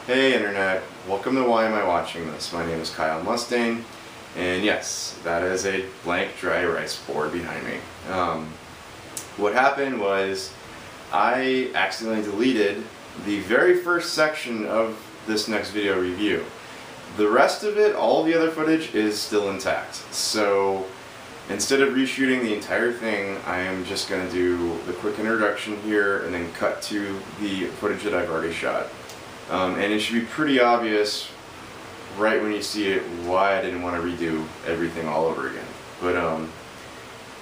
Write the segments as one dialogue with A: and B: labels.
A: Hey Internet, welcome to Why Am I Watching This? My name is Kyle Mustaine, and yes, that is a blank dry erase board behind me. What happened was I accidentally deleted the very first section of this next video review. The rest of it, all the other footage, is still intact. So instead of reshooting the entire thing, I am just going to do the quick introduction here and then cut to the footage that I've already shot. And it should be pretty obvious right when you see it why I didn't want to redo everything all over again. But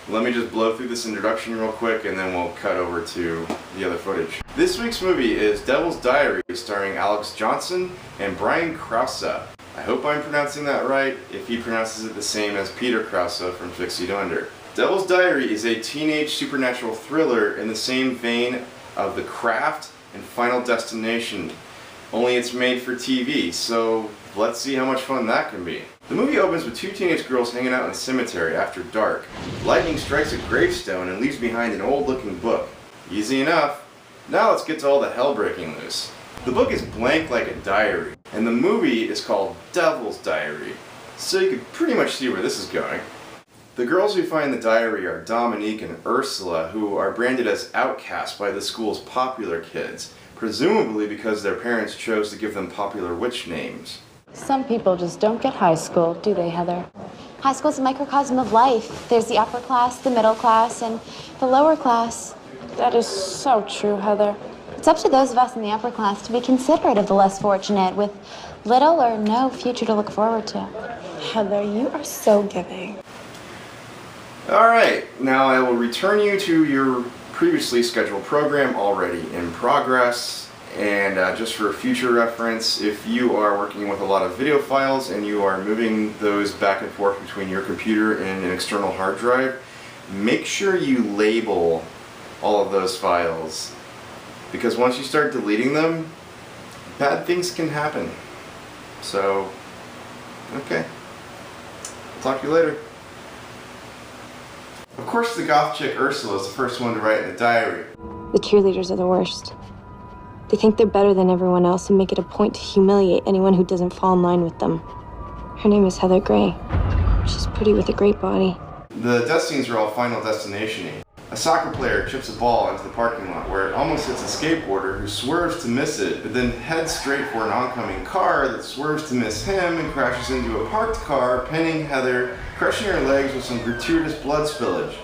A: let me just blow through this introduction real quick and then we'll cut over to the other footage. This week's movie is Devil's Diary, starring Alex Johnson and Brian Krause. I hope I'm pronouncing that right, if he pronounces it the same as Peter Krause from Six Feet Under. Devil's Diary is a teenage supernatural thriller in the same vein of The Craft and Final Destination, only it's made for TV, so let's see how much fun that can be. The movie opens with two teenage girls hanging out in a cemetery after dark. Lightning strikes a gravestone and leaves behind an old-looking book. Easy enough. Now let's get to all the hell breaking loose. The book is blank like a diary, and the movie is called Devil's Diary, so you can pretty much see where this is going. The girls who find the diary are Dominique and Ursula, who are branded as outcasts by the school's popular kids, presumably because their parents chose to give them popular witch names.
B: Some people just don't get high school, do they, Heather?
C: High school's a microcosm of life. There's the upper class, the middle class, and the lower class.
B: That is so true, Heather.
C: It's up to those of us in the upper class to be considerate of the less fortunate, with little or no future to look forward to.
B: Heather, you are so giving.
A: Alright, now I will return you to your previously scheduled program already in progress, and just for future reference, if you are working with a lot of video files and you are moving those back and forth between your computer and an external hard drive, make sure you label all of those files, because once you start deleting them, bad things can happen. So, okay. I'll talk to you later. Of course, the goth chick Ursula is the first one to write in the diary.
D: The cheerleaders are the worst. They think they're better than everyone else and make it a point to humiliate anyone who doesn't fall in line with them. Her name is Heather Gray. She's pretty with a great body.
A: The death scenes are all Final Destination-y. A soccer player chips a ball into the parking lot where it almost hits a skateboarder who swerves to miss it, but then heads straight for an oncoming car that swerves to miss him and crashes into a parked car, pinning Heather, crushing her legs with some gratuitous blood spillage.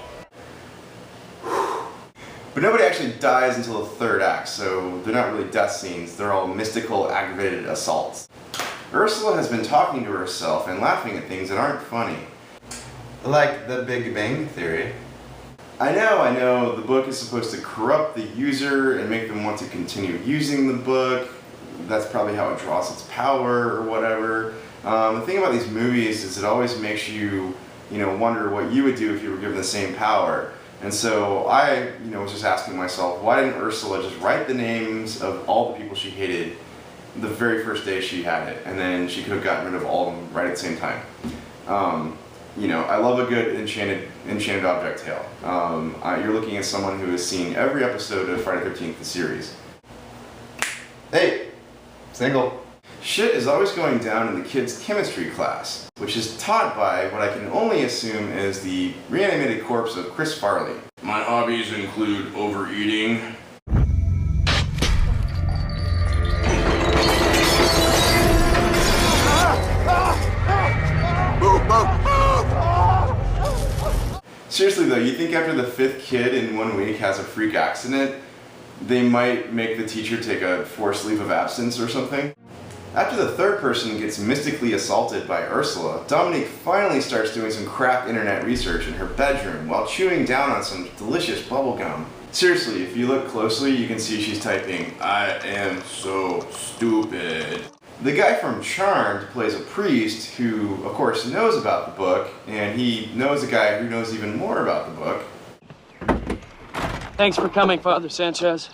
A: But nobody actually dies until the third act, so they're not really death scenes, they're all mystical, aggravated assaults. Ursula has been talking to herself and laughing at things that aren't funny. Like The Big Bang Theory. I know, the book is supposed to corrupt the user and make them want to continue using the book. That's probably how it draws its power or whatever. The thing about these movies is it always makes you, wonder what you would do if you were given the same power. And so I, was just asking myself, why didn't Ursula just write the names of all the people she hated the very first day she had it, and then she could have gotten rid of all of them right at the same time. I love a good enchanted object tale. You're looking at someone who has seen every episode of Friday the 13th, the series. Hey, single. Shit is always going down in the kids' chemistry class, which is taught by what I can only assume is the reanimated corpse of Chris Farley. My hobbies include overeating. Seriously though, you think after the 5th kid in 1 week has a freak accident, they might make the teacher take a forced leave of absence or something? After the third person gets mystically assaulted by Ursula, Dominique finally starts doing some crap internet research in her bedroom while chewing down on some delicious bubblegum. Seriously, if you look closely, you can see she's typing, "I am so stupid." The guy from Charmed plays a priest who, of course, knows about the book, and he knows a guy who knows even more about the book.
E: Thanks for coming, Father Sanchez.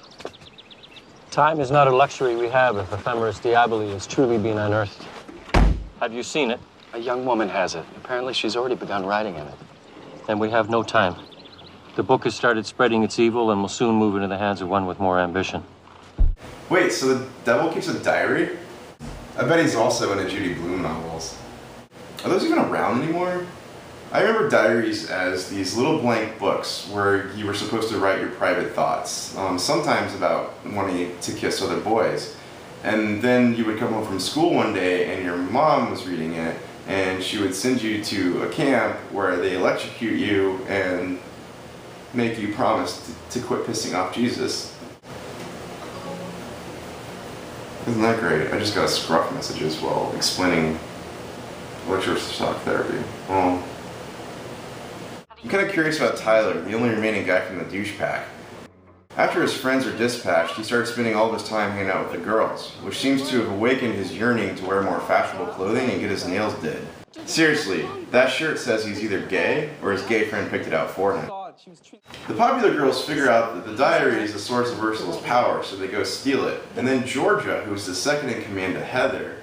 F: Time is not a luxury we have if Ephemeris Diaboli is truly being unearthed. Have you seen it?
E: A young woman has it. Apparently she's already begun writing in it.
F: Then we have no time. The book has started spreading its evil and will soon move into the hands of one with more ambition.
A: Wait, so the devil keeps a diary? I bet he's also into Judy Blume novels. Are those even around anymore? I remember diaries as these little blank books where you were supposed to write your private thoughts, sometimes about wanting to kiss other boys. And then you would come home from school one day and your mom was reading it, and she would send you to a camp where they electrocute you and make you promise to quit pissing off Jesus. Isn't that great? I just got a scruff messages while explaining electroshock therapy. I'm kind of curious about Tyler, the only remaining guy from the douche pack. After his friends are dispatched, he starts spending all of his time hanging out with the girls, which seems to have awakened his yearning to wear more fashionable clothing and get his nails did. Seriously, that shirt says he's either gay or his gay friend picked it out for him. The popular girls figure out that the diary is the source of Ursula's power, so they go steal it. And then Georgia, who's the second in command to Heather,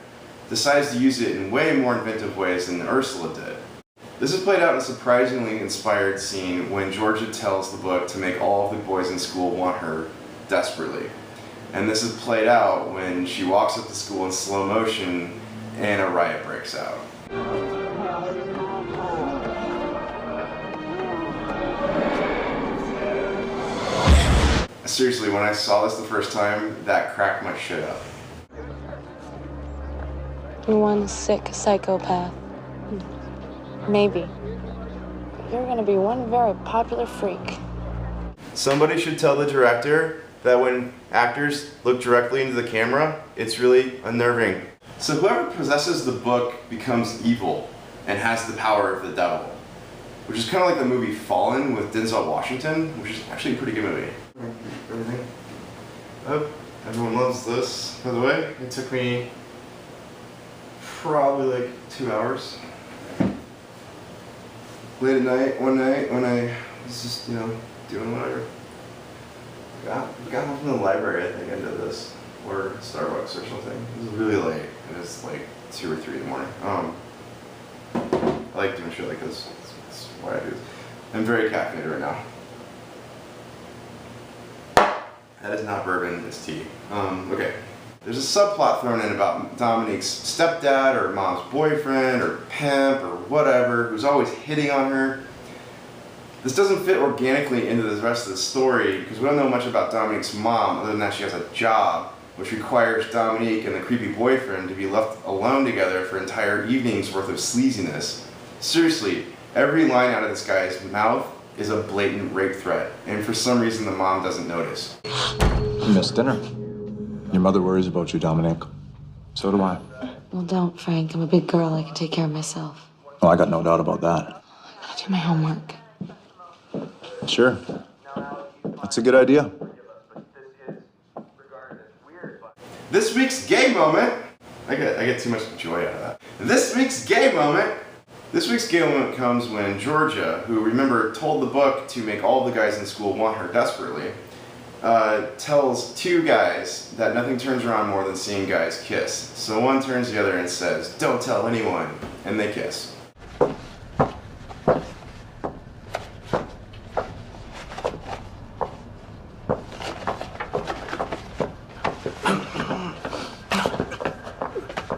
A: decides to use it in way more inventive ways than Ursula did. This is played out in a surprisingly inspired scene when Georgia tells the book to make all of the boys in school want her desperately. And this is played out when she walks up to school in slow motion and a riot breaks out. Seriously, when I saw this the first time, that cracked my shit up.
B: One sick psychopath. Maybe. You're gonna be one very popular freak.
A: Somebody should tell the director that when actors look directly into the camera, it's really unnerving. So whoever possesses the book becomes evil and has the power of the devil, which is kind of like the movie Fallen with Denzel Washington, which is actually a pretty good movie. Everything. Oh, everyone loves this. By the way, it took me probably like 2 hours. Late at night, one night, when I was just, doing whatever. Got home from the library, I think I did this. Or Starbucks or something. It was really late. It was like 2 or 3 in the morning. I like doing shit like this. That's why I do this. I'm very caffeinated right now. That is not bourbon, it's tea. Okay. There's a subplot thrown in about Dominique's stepdad or mom's boyfriend or pimp or whatever who's always hitting on her. This doesn't fit organically into the rest of the story because we don't know much about Dominique's mom other than that she has a job which requires Dominique and the creepy boyfriend to be left alone together for entire evenings worth of sleaziness. Seriously, every line out of this guy's mouth is a blatant rape threat, and for some reason the mom doesn't notice.
G: You missed dinner. Your mother worries about you, Dominic. So do I.
B: Well, don't, Frank. I'm a big girl. I can take care of myself.
G: Oh, I got no doubt about that.
B: I gotta do my homework.
G: Sure. That's a good idea.
A: This week's gay moment. I get too much joy out of that. This week's gay moment. This week's gay moment comes when Georgia, who remember told the book to make all the guys in school want her desperately, tells 2 guys that nothing turns around more than seeing guys kiss. So one turns to the other and says, "Don't tell anyone," and they kiss.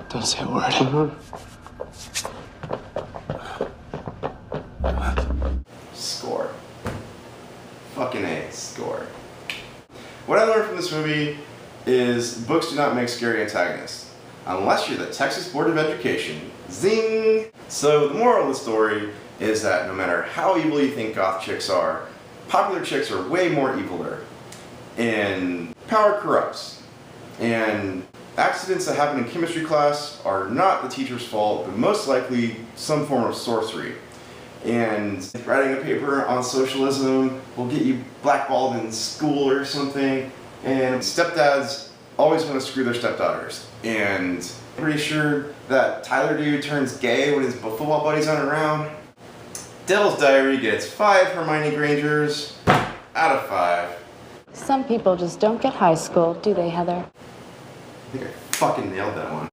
E: Don't say a word.
A: Score. Fucking A, score. What I learned from this movie is books do not make scary antagonists. Unless you're the Texas Board of Education. Zing! So the moral of the story is that no matter how evil you think goth chicks are, popular chicks are way more eviler. And power corrupts. And accidents that happen in chemistry class are not the teacher's fault, but most likely some form of sorcery. And writing a paper on socialism will get you blackballed in school or something. And stepdads always want to screw their stepdaughters. And I'm pretty sure that Tyler dude turns gay when his football buddies aren't around. Devil's Diary gets 5 Hermione Grangers out of 5.
B: Some people just don't get high school, do they, Heather?
A: I think I fucking nailed that one.